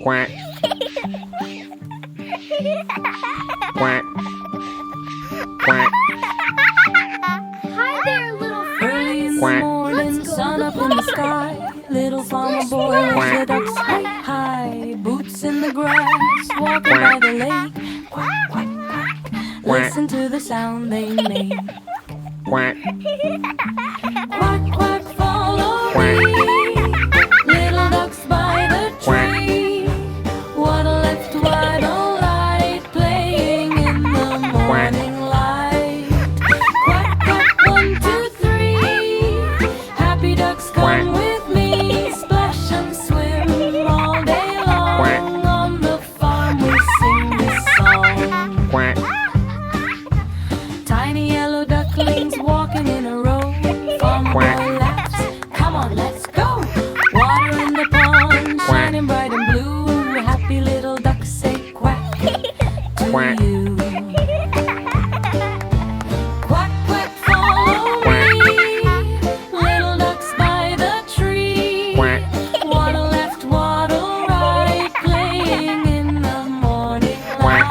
Quack. Quack. Quack. Hi there, little friends. Early in the Quack. morning, sun up in the sky. Little farmer boy watch the ducks high, high. Boots in the grass, walking by the lake. Quack, quack, quack. Listen to the sound they make. Quack. Quack, quack, follow Quack. me. Little ducks by the tree. Waddle left, waddle right, playing in the morning light. Quack, quack, 1, 2, 3. Happy ducks come with me. Splash and swim all day long. On the farm we sing this song. Quack. Tiny yellow ducklings walking in a row. Farmer boy laughs, come on, let's go. Water in the pond, shining bright and blue. Happy little ducks say quack to Quack. you. Quack, quack, follow me. Little ducks by the tree. Quack. Waddle left, waddle right, playing in the morning light.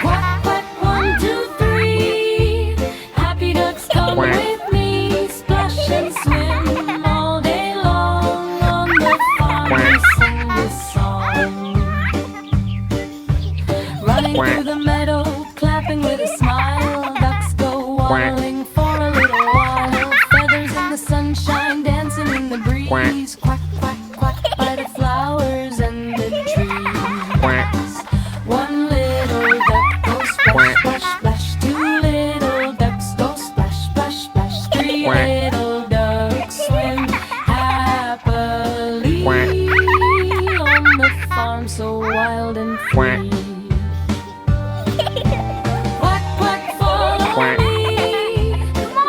Quack, quack, 1, 2, 3. Happy ducks come Quack. with me. Splash and swim all day long. On the farm we sing this song. Running Quack. through the meadow, clapping with a smile. Ducks go waddling for a little while. Feathers in the sunshine, dancing in the breeze. Quack, quack, quack by the flowers and the trees. Quack. One little duck goes splash, splash, splash. Two little ducks go splash, splash, splash. Three Quack. little ducks swim happily Quack. on the farm so wild and Quack. free. Quack, quack, follow Quack. me.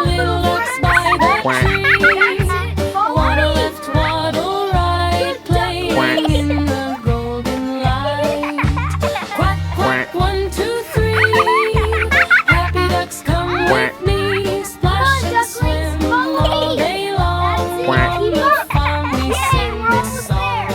Little ducks by the Quack. tree. Waddle left, waddle right, playing Quack. in the golden light. Quack, quack, Quack. 1, 2, 3. Happy ducks come Quack. with me. Splash and swim all day long. Quack. On the farm we sing this song.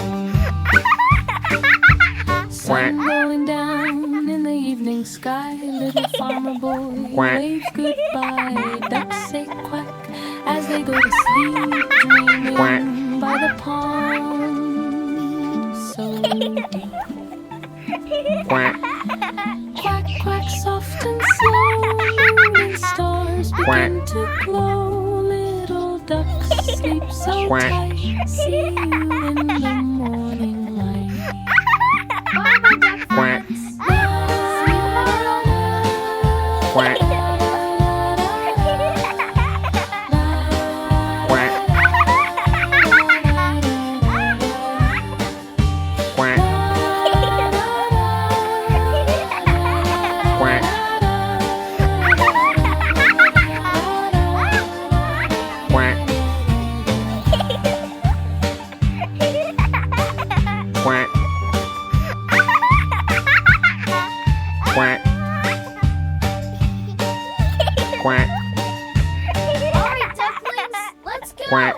Sun going down in the evening sky. Little farmer boy Quack. waves goodbye. Ducks say quack as they go to sleep, dreaming Quack. by the pond so deep. Quack. Quack, quack, soft and slow. Moon and stars begin to glow. Little ducks sleep so Quack. tight. See you in the morning light. Bye, my duck Quack. friends. Quack. Quack. Quack. Quack. Quack. Quack. Quack. Quack. All right, ducklings, let's go. Quack.